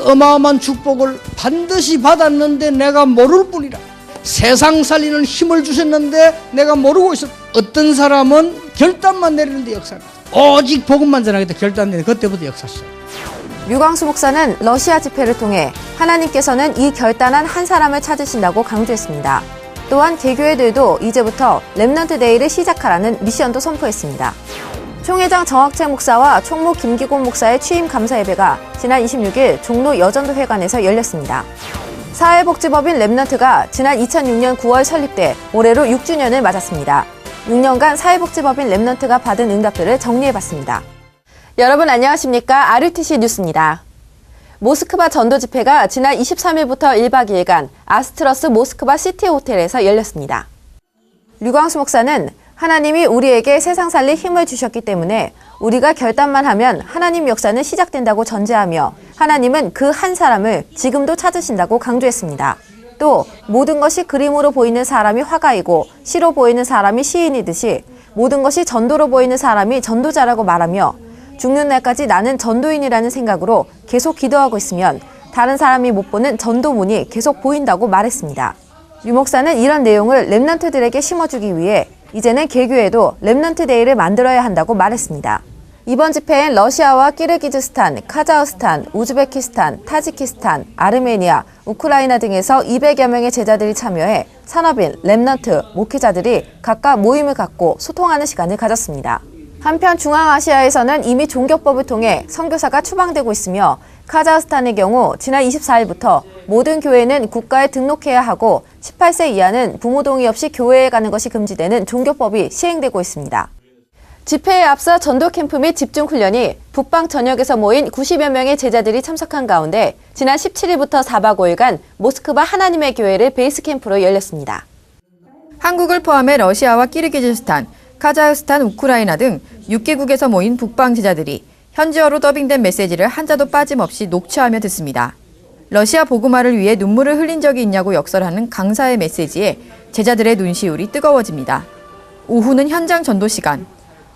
어마어마한 축복을 반드시 받았는데 내가 모를 뿐이라. 세상 살리는 힘을 주셨는데 내가 모르고 있었다. 어떤 사람은 결단만 내리는데 역사가, 오직 복음만 전하겠다 결단 내리는 그때부터 역사시작. 류광수 목사는 러시아 집회를 통해 하나님께서는 이 결단한 한 사람을 찾으신다고 강조했습니다. 또한 개교회들도 이제부터 렘넌트 데이를 시작하라는 미션도 선포했습니다. 총회장 정학채 목사와 총무 김기곤 목사의 취임 감사 예배가 지난 26일 종로 여전도 회관에서 열렸습니다. 사회복지법인 렘넌트가 지난 2006년 9월 설립돼 올해로 6주년을 맞았습니다. 6년간 사회복지법인 렘넌트가 받은 응답들을 정리해봤습니다. 여러분 안녕하십니까? RUTC 뉴스입니다. 모스크바 전도 집회가 지난 23일부터 1박 2일간 아스트러스 모스크바 시티 호텔에서 열렸습니다. 류광수 목사는 하나님이 우리에게 세상 살릴 힘을 주셨기 때문에 우리가 결단만 하면 하나님 역사는 시작된다고 전제하며 하나님은 그 한 사람을 지금도 찾으신다고 강조했습니다. 또 모든 것이 그림으로 보이는 사람이 화가이고 시로 보이는 사람이 시인이듯이 모든 것이 전도로 보이는 사람이 전도자라고 말하며 죽는 날까지 나는 전도인이라는 생각으로 계속 기도하고 있으면 다른 사람이 못 보는 전도문이 계속 보인다고 말했습니다. 유 목사는 이런 내용을 렘넌트들에게 심어주기 위해 이제는 개교에도 렘넌트 데이를 만들어야 한다고 말했습니다. 이번 집회엔 러시아와 키르기즈스탄, 카자흐스탄, 우즈베키스탄, 타지키스탄, 아르메니아, 우크라이나 등에서 200여 명의 제자들이 참여해 산업인, 렘넌트, 목회자들이 각각 모임을 갖고 소통하는 시간을 가졌습니다. 한편 중앙아시아에서는 이미 종교법을 통해 선교사가 추방되고 있으며 카자흐스탄의 경우 지난 24일부터 모든 교회는 국가에 등록해야 하고 18세 이하는 부모 동의 없이 교회에 가는 것이 금지되는 종교법이 시행되고 있습니다. 집회에 앞서 전도 캠프 및 집중 훈련이 북방 전역에서 모인 90여 명의 제자들이 참석한 가운데 지난 17일부터 4박 5일간 모스크바 하나님의 교회를 베이스 캠프로 열렸습니다. 한국을 포함해 러시아와 키르기즈스탄, 카자흐스탄, 우크라이나 등 6개국에서 모인 북방 제자들이 현지어로 더빙된 메시지를 한자도 빠짐없이 녹취하며 듣습니다. 러시아 복음화를 위해 눈물을 흘린 적이 있냐고 역설하는 강사의 메시지에 제자들의 눈시울이 뜨거워집니다. 오후는 현장 전도 시간.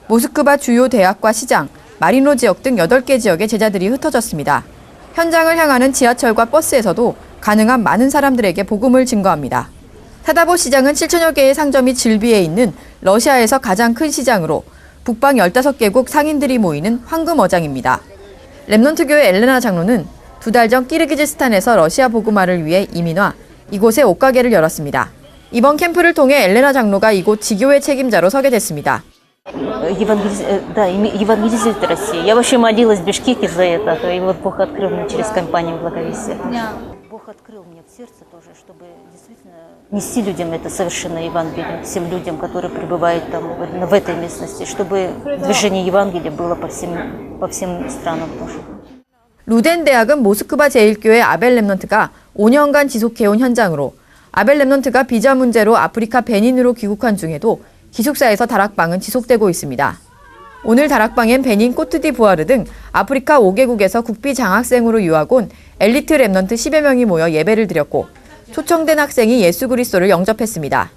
모스크바 주요 대학과 시장, 마리노 지역 등 8개 지역에 제자들이 흩어졌습니다. 현장을 향하는 지하철과 버스에서도 가능한 많은 사람들에게 복음을 증거합니다. 타다보 시장은 7천여 개의 상점이 즐비해 있는 러시아에서 가장 큰 시장으로 북방 15개국 상인들이 모이는 황금어장입니다. 렘넌트 교회 엘레나 장로는 2달 전 키르기즈스탄에서 러시아 복음화를 위해 이민와 이곳에 옷가게를 열었습니다. 이번 캠프를 통해 엘레나 장로가 이곳 지교회 책임자로 서게 됐습니다. Евангелизирует Россию. Я вообще молилась в Бишкеке за это, и вот Бог открыл мне через компанию Благовестия. Бог открыл мне в сердце тоже, чтобы действительно нести людям это совершенное Евангелие, всем людям, которые пребывают там в этой местности, чтобы движение Евангелия было по всем странам тоже. 루덴 대학은 모스크바 제1교회 아벨 렘넌트가 5년간 지속해온 현장으로 아벨 렘넌트가 비자 문제로 아프리카 베닌으로 귀국한 중에도 기숙사에서 다락방은 지속되고 있습니다. 오늘 다락방엔 베닌, 코트디부아르 등 아프리카 5개국에서 국비 장학생으로 유학 온 엘리트 렘넌트 10여 명이 모여 예배를 드렸고 초청된 학생이 예수 그리스도를 영접했습니다.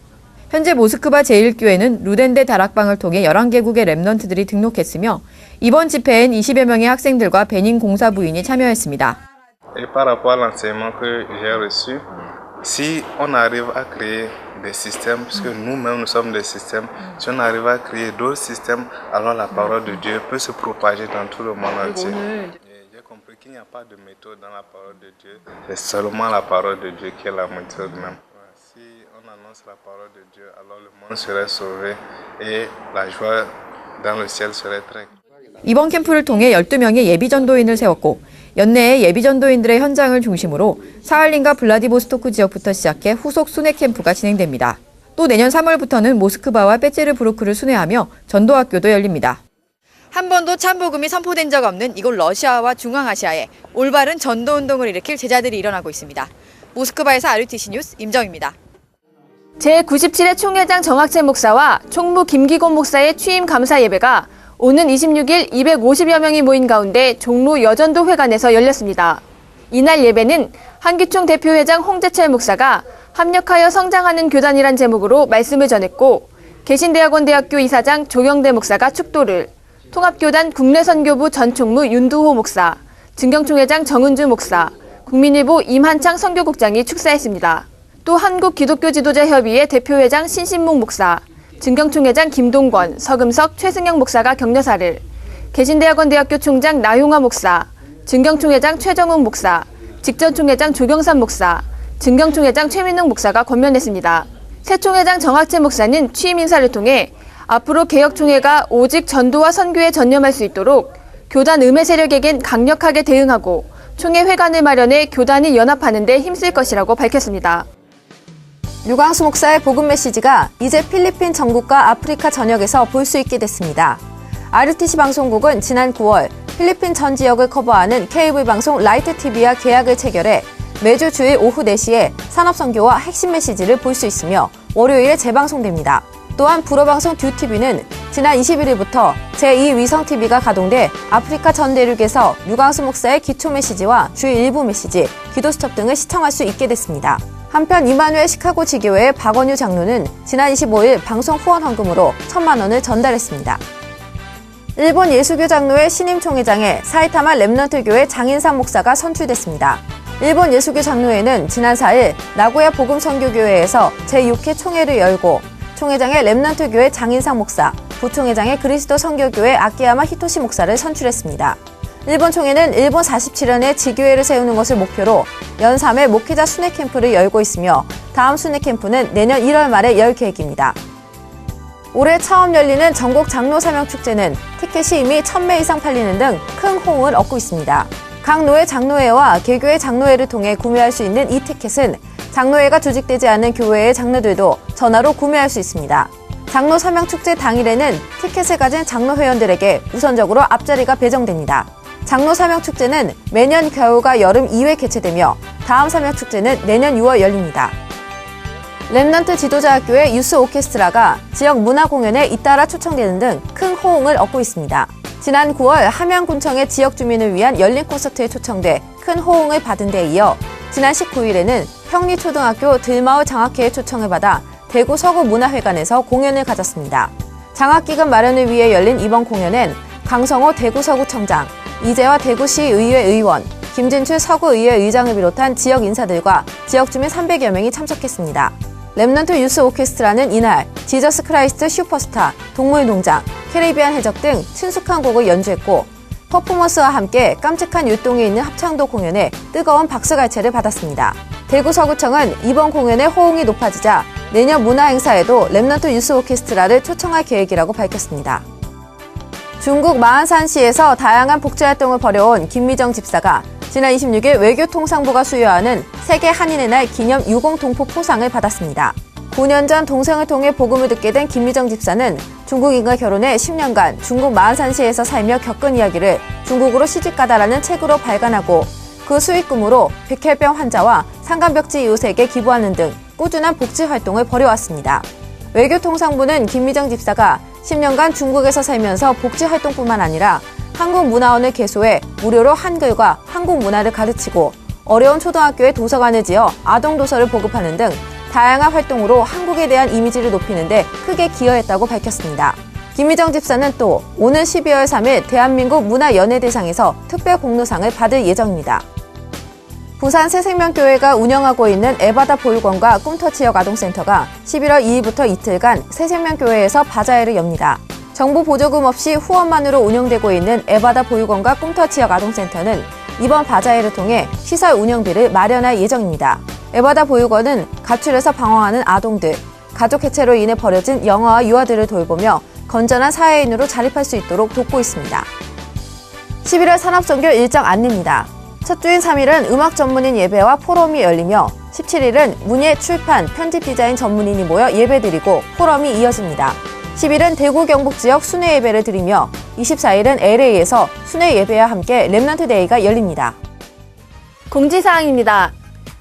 현재 모스크바 제1교회는 루덴대 다락방을 통해 11개국의 렘넌트들이 등록했으며 이번 집회엔 20여 명의 학생들과 베닌 공사 부인이 참여했습니다. Si on arrive à créer des systèmes, puisque nous-mêmes nous sommes des systèmes, si on arrive à créer d'autres systèmes, alors la parole de Dieu peut se propager dans tout le monde entier. J'ai compris qu'il n'y a pas de méthode dans la parole de Dieu, c'est seulement la parole de Dieu qui est la méthode même. Si on annonce la parole de Dieu, alors le monde serait sauvé et la joie dans le ciel serait très grande. 이번 캠프를 통해 12명의 예비전도인을 세웠고 연내에 예비전도인들의 현장을 중심으로 사할린과 블라디보스토크 지역부터 시작해 후속 순회 캠프가 진행됩니다. 또 내년 3월부터는 모스크바와 페체르부르크를 순회하며 전도학교도 열립니다. 한 번도 참복음이 선포된 적 없는 이곳 러시아와 중앙아시아에 올바른 전도운동을 일으킬 제자들이 일어나고 있습니다. 모스크바에서 RUTC 뉴스 임정입니다. 제97회 총회장 정학채 목사와 총무 김기곤 목사의 취임 감사 예배가 오는 26일 250여 명이 모인 가운데 종로 여전도 회관에서 열렸습니다. 이날 예배는 한기총 대표회장 홍재철 목사가 합력하여 성장하는 교단이란 제목으로 말씀을 전했고 개신대학원대학교 이사장 조경대 목사가 축도를, 통합교단 국내선교부 전 총무 윤두호 목사, 증경총회장 정은주 목사, 국민일보 임한창 선교국장이 축사했습니다. 또 한국기독교지도자협의회 대표회장 신신목 목사, 증경총회장 김동권, 서금석, 최승영 목사가 격려사를, 개신대학원대학교 총장 나용화 목사, 증경총회장 최정욱 목사, 직전총회장 조경삼 목사, 증경총회장 최민웅 목사가 권면했습니다. 새 총회장 정학재 목사는 취임 인사를 통해 앞으로 개혁총회가 오직 전도와 선교에 전념할 수 있도록 교단 음해 세력에겐 강력하게 대응하고 총회 회관을 마련해 교단이 연합하는 데 힘쓸 것이라고 밝혔습니다. 류광수 목사의 복음 메시지가 이제 필리핀 전국과 아프리카 전역에서 볼 수 있게 됐습니다. RTC 방송국은 지난 9월 필리핀 전 지역을 커버하는 케이블 방송 라이트 TV와 계약을 체결해 매주 주일 오후 4시에 산업선교와 핵심 메시지를 볼 수 있으며 월요일에 재방송됩니다. 또한 불어방송 듀TV는 지난 21일부터 제2위성TV가 가동돼 아프리카 전 대륙에서 류광수 목사의 기초 메시지와 주일 일부 메시지, 기도수첩 등을 시청할 수 있게 됐습니다. 한편 이마누엘 시카고 지교회 박원유 장로는 지난 25일 방송 후원 헌금으로 1,000만 원을 전달했습니다. 일본 예수교 장로회 신임 총회장에 사이타마 렘넌트 교회 장인상 목사가 선출됐습니다. 일본 예수교 장로회는 지난 4일 나고야 복음선교교회에서 제6회 총회를 열고 총회장의 렘넌트 교회 장인상 목사, 부총회장의 그리스도 선교교회 아키야마 히토시 목사를 선출했습니다. 일본 총회는 일본 47년에 지교회를 세우는 것을 목표로 연 3회 목회자 순회 캠프를 열고 있으며 다음 순회 캠프는 내년 1월 말에 열 계획입니다. 올해 처음 열리는 전국 장로 사명 축제는 티켓이 이미 1,000매 이상 팔리는 등 큰 호응을 얻고 있습니다. 각 노회 장로회와 개교회 장로회를 통해 구매할 수 있는 이 티켓은 장로회가 조직되지 않는 교회의 장로들도 전화로 구매할 수 있습니다. 장로 사명 축제 당일에는 티켓을 가진 장로 회원들에게 우선적으로 앞자리가 배정됩니다. 장로 사명 축제는 매년 겨울과 여름 2회 개최되며 다음 사명 축제는 내년 6월 열립니다. 렘넌트 지도자학교의 유스 오케스트라가 지역 문화 공연에 잇따라 초청되는 등 큰 호응을 얻고 있습니다. 지난 9월 함양군청의 지역 주민을 위한 열린 콘서트에 초청돼 큰 호응을 받은 데 이어 지난 19일에는 평리초등학교 들마을 장학회의 초청을 받아 대구 서구문화회관에서 공연을 가졌습니다. 장학기금 마련을 위해 열린 이번 공연엔 강성호 대구 서구청장, 이재화 대구시의회 의원, 김진출 서구의회 의장을 비롯한 지역 인사들과 지역 주민 300여 명이 참석했습니다. 렘넌트 유스 오케스트라는 이날 지저스 크라이스트 슈퍼스타, 동물농장, 캐리비안 해적 등 친숙한 곡을 연주했고 퍼포먼스와 함께 깜찍한 율동이 있는 합창도 공연에 뜨거운 박수갈채를 받았습니다. 대구 서구청은 이번 공연의 호응이 높아지자 내년 문화행사에도 렘넌트 유스 오케스트라를 초청할 계획이라고 밝혔습니다. 중국 마한산시에서 다양한 복지활동을 벌여온 김미정 집사가 지난 26일 외교통상부가 수여하는 세계 한인의 날 기념 유공동포 포상을 받았습니다. 9년 전 동생을 통해 복음을 듣게 된 김미정 집사는 중국인과 결혼해 10년간 중국 마한산시에서 살며 겪은 이야기를 중국으로 시집가다라는 책으로 발간하고 그 수익금으로 백혈병 환자와 상간벽지 이웃에게 기부하는 등 꾸준한 복지 활동을 벌여왔습니다. 외교통상부는 김미정 집사가 10년간 중국에서 살면서 복지 활동뿐만 아니라 한국문화원을 개소해 무료로 한글과 한국 문화를 가르치고 어려운 초등학교에 도서관을 지어 아동도서를 보급하는 등 다양한 활동으로 한국에 대한 이미지를 높이는 데 크게 기여했다고 밝혔습니다. 김미정 집사는 또 오는 12월 3일 대한민국 문화연예대상에서 특별공로상을 받을 예정입니다. 부산 새생명교회가 운영하고 있는 에바다 보육원과 꿈터지역 아동센터가 11월 2일부터 이틀간 새생명교회에서 바자회를 엽니다. 정부 보조금 없이 후원만으로 운영되고 있는 에바다 보육원과 꿈터지역 아동센터는 이번 바자회를 통해 시설 운영비를 마련할 예정입니다. 에바다 보육원은 가출해서 방황하는 아동들, 가족 해체로 인해 버려진 영아와 유아들을 돌보며 건전한 사회인으로 자립할 수 있도록 돕고 있습니다. 11월 산업선교 일정 안내입니다. 첫 주인 3일은 음악 전문인 예배와 포럼이 열리며 17일은 문예, 출판, 편집 디자인 전문인이 모여 예배드리고 포럼이 이어집니다. 10일은 대구 경북 지역 순회 예배를 드리며 24일은 LA에서 순회 예배와 함께 렘넌트 데이가 열립니다. 공지사항입니다.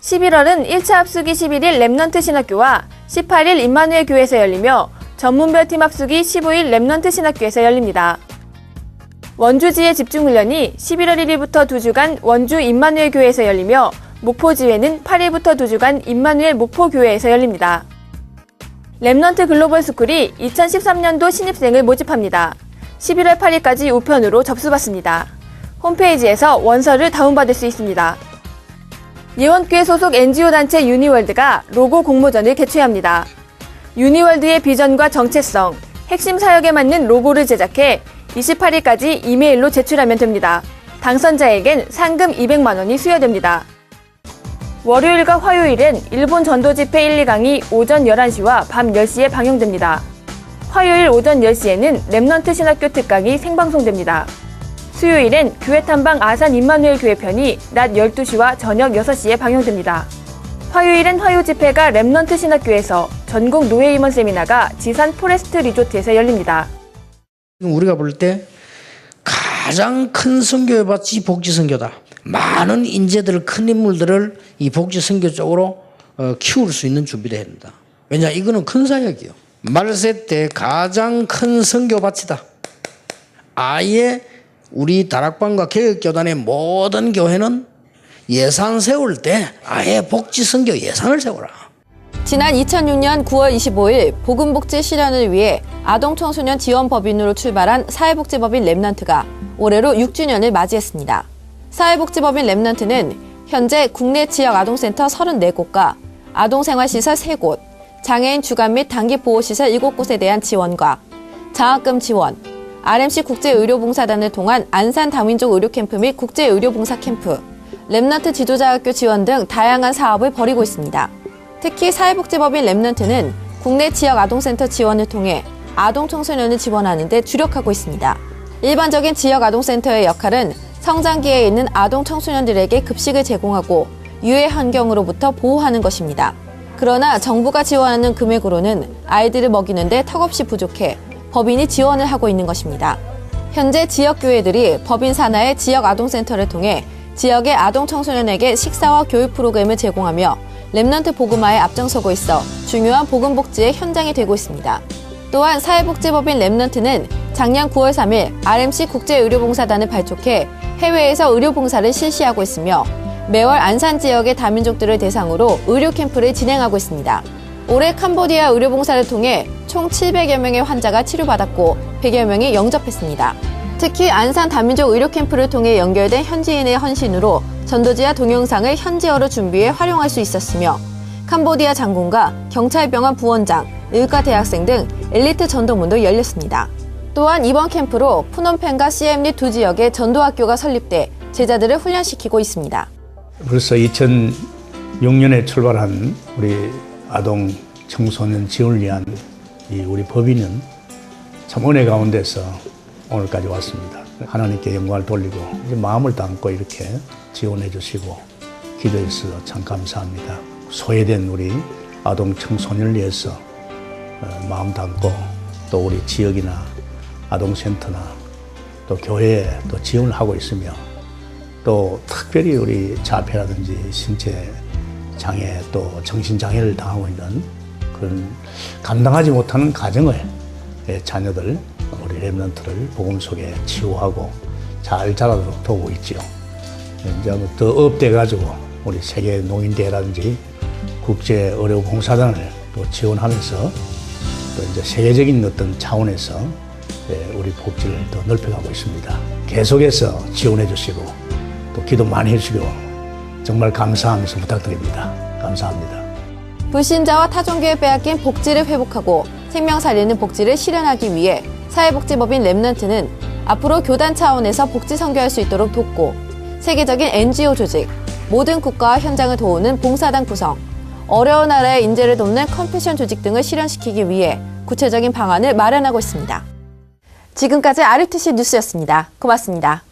11월은 1차 합숙이 11일 렘넌트 신학교와 18일 임마누엘 교회에서 열리며 전문별 팀 합숙이 15일 렘넌트 신학교에서 열립니다. 원주지회 집중훈련이 11월 1일부터 2주간 원주 임마누엘 교회에서 열리며 목포지회는 8일부터 2주간 임마누엘 목포교회에서 열립니다. 렘넌트 글로벌 스쿨이 2013년도 신입생을 모집합니다. 11월 8일까지 우편으로 접수받습니다. 홈페이지에서 원서를 다운받을 수 있습니다. 예원교회 소속 NGO 단체 유니월드가 로고 공모전을 개최합니다. 유니월드의 비전과 정체성, 핵심 사역에 맞는 로고를 제작해 28일까지 이메일로 제출하면 됩니다. 당선자에겐 상금 200만 원이 수여됩니다. 월요일과 화요일엔 일본 전도 집회 1, 2강이 오전 11시와 밤 10시에 방영됩니다. 화요일 오전 10시에는 렘넌트 신학교 특강이 생방송됩니다. 수요일엔 교회 탐방 아산 임마누엘 교회 편이 낮 12시와 저녁 6시에 방영됩니다. 화요일엔 화요 집회가 렘넌트 신학교에서 전국 노예 임원 세미나가 지산 포레스트 리조트에서 열립니다. 우리가 볼 때 가장 큰 선교의 밭이 복지 선교다. 많은 인재들을, 큰 인물들을 이 복지 선교 쪽으로 키울 수 있는 준비를 해야 된다. 왜냐, 이거는 큰 사역이요. 말세 때 가장 큰 선교 밭이다. 아예 우리 다락방과 개혁교단의 모든 교회는 예산 세울 때 아예 복지 선교 예산을 세워라. 지난 2006년 9월 25일 보건복지 실현을 위해 아동청소년 지원법인으로 출발한 사회복지법인 렘넌트가 올해로 6주년을 맞이했습니다. 사회복지법인 렘넌트는 현재 국내 지역 아동센터 34곳과 아동생활시설 3곳, 장애인 주간 및 단기 보호시설 7곳에 대한 지원과 장학금 지원, RMC 국제의료봉사단을 통한 안산 다민족 의료캠프 및 국제의료봉사 캠프, 렘넌트 지도자학교 지원 등 다양한 사업을 벌이고 있습니다. 특히 사회복지법인 렘넌트는 국내 지역 아동센터 지원을 통해 아동 청소년을 지원하는 데 주력하고 있습니다. 일반적인 지역 아동센터의 역할은 성장기에 있는 아동 청소년들에게 급식을 제공하고 유해 환경으로부터 보호하는 것입니다. 그러나 정부가 지원하는 금액으로는 아이들을 먹이는데 턱없이 부족해 법인이 지원을 하고 있는 것입니다. 현재 지역교회들이 법인 산하의 지역 아동센터를 통해 지역의 아동 청소년에게 식사와 교육 프로그램을 제공하며 렘넌트 복음화에 앞장서고 있어 중요한 복음복지의 현장이 되고 있습니다. 또한 사회복지법인 렘넌트는 작년 9월 3일 RMC 국제의료봉사단을 발족해 해외에서 의료봉사를 실시하고 있으며 매월 안산 지역의 다민족들을 대상으로 의료캠프를 진행하고 있습니다. 올해 캄보디아 의료봉사를 통해 총 700여 명의 환자가 치료받았고 100여 명이 영접했습니다. 특히 안산 다민족 의료캠프를 통해 연결된 현지인의 헌신으로 전도지와 동영상을 현지어로 준비해 활용할 수 있었으며 캄보디아 장군과 경찰병원 부원장, 의과 대학생 등 엘리트 전도문도 열렸습니다. 또한 이번 캠프로 푸놈펜과 시엠리 두 지역에 전도학교가 설립돼 제자들을 훈련시키고 있습니다. 벌써 2006년에 출발한 우리 아동 청소년 지원을 위한 이 우리 법인은 참 은혜 가운데서 오늘까지 왔습니다. 하나님께 영광을 돌리고 이제 마음을 담고 이렇게 지원해 주시고 기도해 주셔서 참 감사합니다. 소외된 우리 아동 청소년을 위해서 마음 담고 또 우리 지역이나 아동센터나 또 교회에 또 지원을 하고 있으며 또 특별히 우리 자폐라든지 신체 장애 또 정신장애를 당하고 있는 그런 감당하지 못하는 가정의 자녀들 우리 렘넌트를 복음 속에 치유하고 잘 자라도록 도우고 있지요. 이제 더 업돼가지고 우리 세계 노인대회라든지 국제 의료봉사단을 또 지원하면서 또 이제 세계적인 어떤 차원에서 우리 복지를 더 넓혀가고 있습니다. 계속해서 지원해 주시고 또 기도 많이 해주시고 정말 감사하면서 부탁드립니다. 감사합니다. 불신자와 타종교에 빼앗긴 복지를 회복하고 생명 살리는 복지를 실현하기 위해 사회복지법인 렘넌트는 앞으로 교단 차원에서 복지 선교할 수 있도록 돕고 세계적인 NGO 조직, 모든 국가와 현장을 도우는 봉사단 구성, 어려운 나라의 인재를 돕는 컴패션 조직 등을 실현시키기 위해 구체적인 방안을 마련하고 있습니다. 지금까지 RUTC 뉴스였습니다. 고맙습니다.